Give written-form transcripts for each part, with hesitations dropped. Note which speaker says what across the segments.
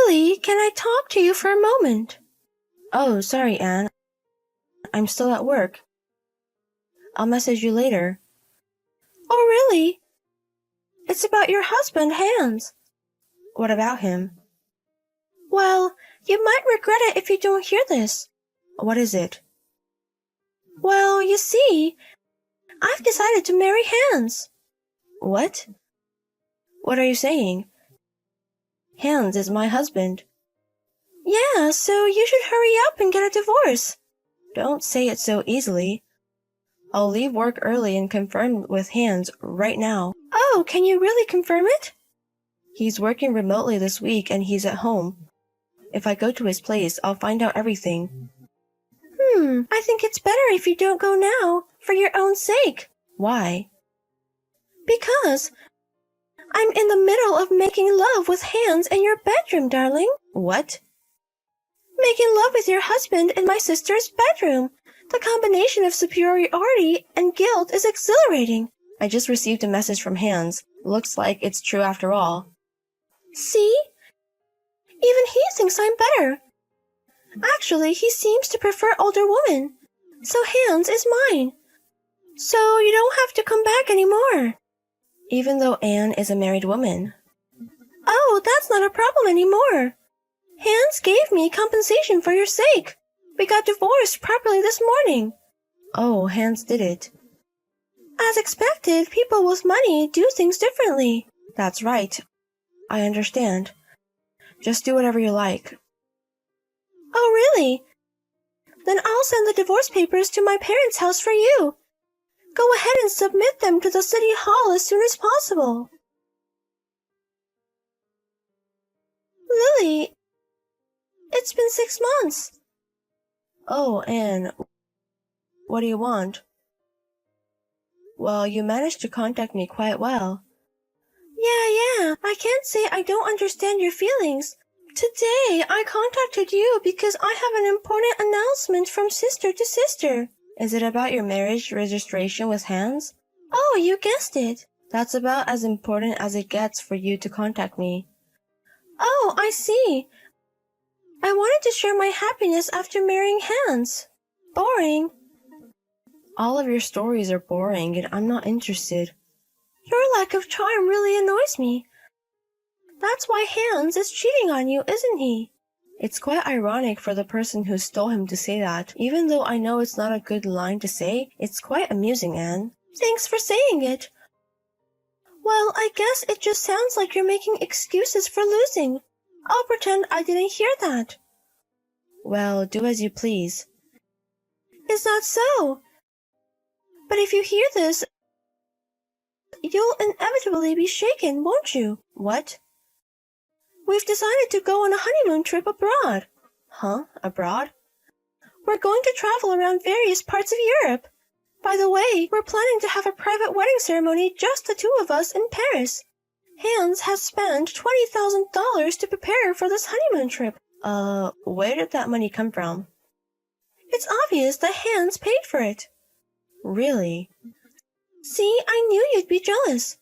Speaker 1: Lily, can I talk to you for a moment? Oh, sorry, Anne. I'm still at work. I'll message you later. Oh, really? It's about your husband, Hans. What about him? Well, you might regret it if you don't hear this. What is it? Well, you see, I've decided to marry Hans. What? What are you saying? Hans is my husband. Yeah, so you should hurry up and get a divorce. Don't say it so easily. I'll leave work early and confirm with Hans right now. Oh, can you really confirm it? He's working remotely this week and he's at home. If I go to his place, I'll find out everything. I think it's better if you don't go now, for your own sake. Why? Because I'm in the middle of making love with Hans in your bedroom, darling. What? Making love with your husband in my sister's bedroom. The combination of superiority and guilt is exhilarating. I just received a message from Hans. Looks like it's true after all. See? Even he thinks I'm better. Actually, he seems to prefer older women. So Hans is mine. So you don't have to come back anymore. Even though Anne is a married woman. Oh, that's not a problem anymore. Hans gave me compensation for your sake. We got divorced properly this morning. Oh, Hans did it. As expected, people with money do things differently. That's right. I understand. Just do whatever you like. Oh, really? Then I'll send the divorce papers to my parents' house for you. Go ahead and submit them to the city hall as soon as possible. Lily, it's been 6 months. Oh, Anne, what do you want? Well, you managed to contact me quite well. Yeah, I can't say I don't understand your feelings. Today, I contacted you because I have an important announcement from sister to sister. Is it about your marriage registration with Hans? Oh, you guessed it. That's about as important as it gets for you to contact me. Oh, I see. I wanted to share my happiness after marrying Hans. Boring. All of your stories are boring and I'm not interested. Your lack of charm really annoys me. That's why Hans is cheating on you, isn't he? It's quite ironic for the person who stole him to say that. Even though I know it's not a good line to say, it's quite amusing, Anne. Thanks for saying it. Well, I guess it just sounds like you're making excuses for losing. I'll pretend I didn't hear that. Well, do as you please. Is that so? But if you hear this, you'll inevitably be shaken, won't you? What? We've decided to go on a honeymoon trip abroad. Huh? Abroad? We're going to travel around various parts of Europe. By the way, we're planning to have a private wedding ceremony, just the two of us, in Paris. Hans has spent $20,000 to prepare for this honeymoon trip. Where did that money come from? It's obvious that Hans paid for it. Really? See, I knew you'd be jealous.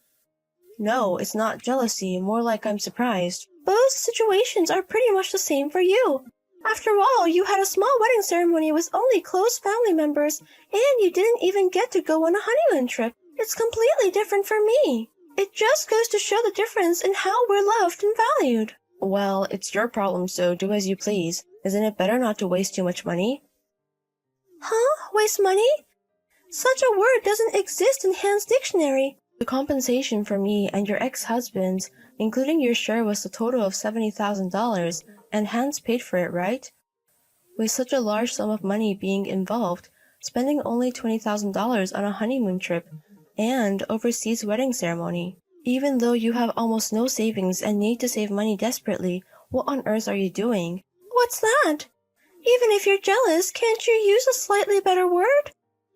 Speaker 1: No, it's not jealousy, more like I'm surprised. Both situations are pretty much the same for you. After all, you had a small wedding ceremony with only close family members, and you didn't even get to go on a honeymoon trip. It's completely different for me. It just goes to show the difference in how we're loved and valued. Well, it's your problem, so do as you please. Isn't it better not to waste too much money? Huh? Waste money? Such a word doesn't exist in Hans' dictionary. The compensation for me and your ex-husband, including your share, was a total of $70,000, and Hans paid for it, right? With such a large sum of money being involved, spending only $20,000 on a honeymoon trip and overseas wedding ceremony. Even though you have almost no savings and need to save money desperately, what on earth are you doing? What's that? Even if you're jealous, can't you use a slightly better word?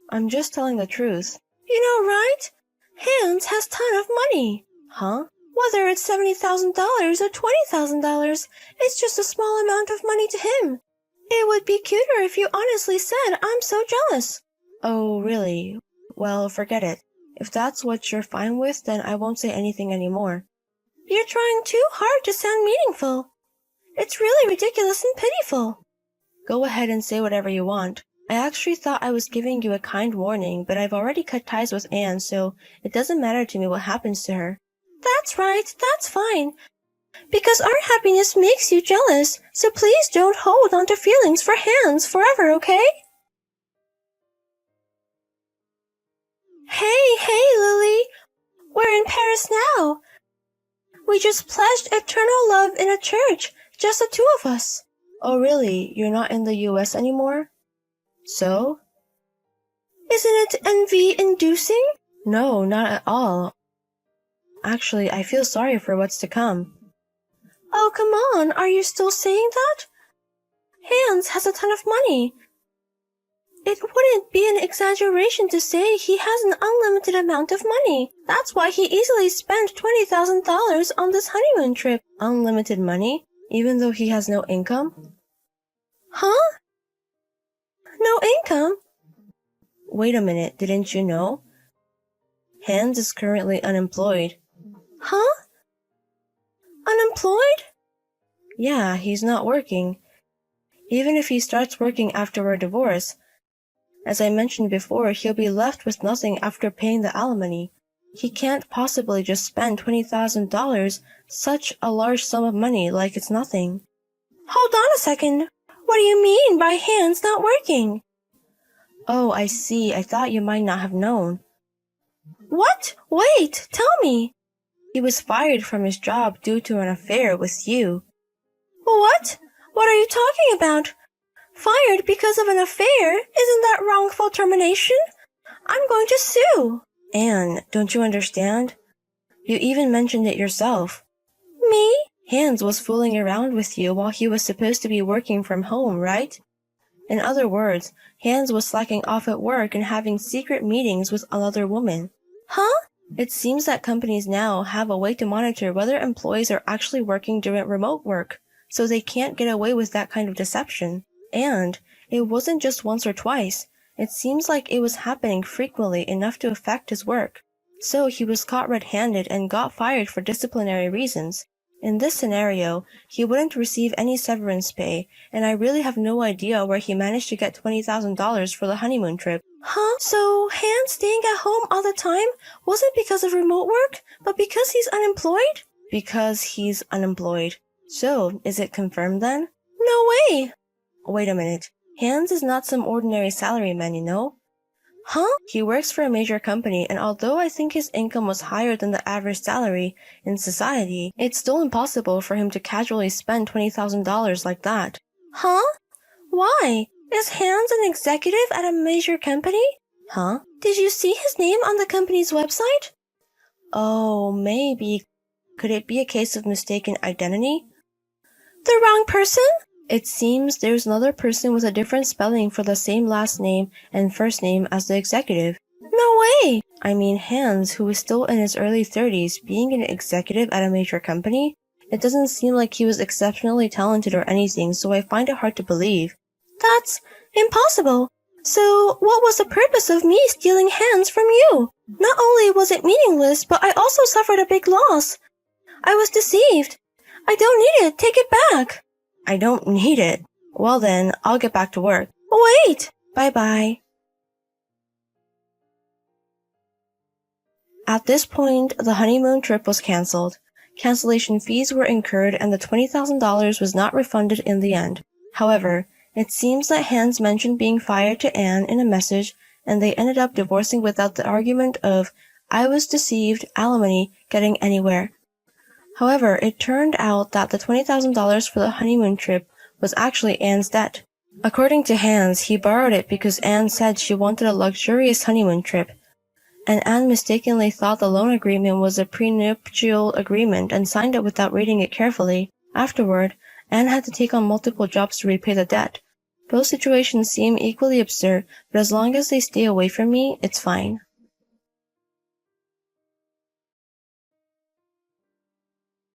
Speaker 1: I'm just telling the truth. You know, right? Hans has a ton of money. Huh? Whether it's $70,000 or $20,000, it's just a small amount of money to him. It would be cuter if you honestly said, I'm so jealous. Oh, really? Well, forget it. If that's what you're fine with, then I won't say anything anymore. You're trying too hard to sound meaningful. It's really ridiculous and pitiful. Go ahead and say whatever you want. I actually thought I was giving you a kind warning, but I've already cut ties with Anne, so it doesn't matter to me what happens to her. That's right, that's fine. Because our happiness makes you jealous, so please don't hold on to feelings for Hans forever, okay? Hey, Lily! We're in Paris now. We just pledged eternal love in a church, just the two of us. Oh really? You're not in the US anymore? So? Isn't it envy-inducing? No, not at all. Actually, I feel sorry for what's to come. Oh, come on, are you still saying that? Hans has a ton of money. It wouldn't be an exaggeration to say he has an unlimited amount of money. That's why he easily spent $20,000 on this honeymoon trip. Unlimited money? Even though he has no income? Huh? No income? Wait a minute, didn't you know? Hans is currently unemployed. Huh? Unemployed? Yeah, he's not working. Even if he starts working after our divorce, as I mentioned before, he'll be left with nothing after paying the alimony. He can't possibly just spend $20,000, such a large sum of money, like it's nothing. Hold on a second. What do you mean by Hans not working? Oh, I see. I thought you might not have known. What? Wait, tell me. He was fired from his job due to an affair with you. What? What are you talking about? Fired because of an affair? Isn't that wrongful termination? I'm going to sue. Anne, don't you understand? You even mentioned it yourself. Me? Hans was fooling around with you while he was supposed to be working from home, right? In other words, Hans was slacking off at work and having secret meetings with another woman. Huh? It seems that companies now have a way to monitor whether employees are actually working during remote work, so they can't get away with that kind of deception. And it wasn't just once or twice. It seems like it was happening frequently enough to affect his work. So he was caught red-handed and got fired for disciplinary reasons. In this scenario, he wouldn't receive any severance pay, and I really have no idea where he managed to get $20,000 for the honeymoon trip. Huh? So Hans staying at home all the time wasn't because of remote work, but because he's unemployed? Because he's unemployed. So, is it confirmed then? No way! Wait a minute. Hans is not some ordinary salaryman, you know? Huh? He works for a major company, and although I think his income was higher than the average salary in society, it's still impossible for him to casually spend $20,000 like that. Huh? Why? Is Hans an executive at a major company? Huh? Did you see his name on the company's website? Oh, maybe. Could it be a case of mistaken identity? The wrong person? It seems there's another person with a different spelling for the same last name and first name as the executive. No way! I mean Hans, who is still in his early 30s, being an executive at a major company? It doesn't seem like he was exceptionally talented or anything, so I find it hard to believe. That's impossible. So what was the purpose of me stealing Hans from you? Not only was it meaningless, but I also suffered a big loss. I was deceived. I don't need it. Take it back. I don't need it. Well then, I'll get back to work. Wait! Bye-bye. At this point, the honeymoon trip was cancelled. Cancellation fees were incurred and the $20,000 was not refunded in the end. However, it seems that Hans mentioned being fired to Anne in a message, and they ended up divorcing without the argument of, I was deceived, alimony, getting anywhere. However, it turned out that the $20,000 for the honeymoon trip was actually Anne's debt. According to Hans, he borrowed it because Anne said she wanted a luxurious honeymoon trip, and Anne mistakenly thought the loan agreement was a prenuptial agreement and signed it without reading it carefully. Afterward, Anne had to take on multiple jobs to repay the debt. Both situations seem equally absurd, but as long as they stay away from me, it's fine.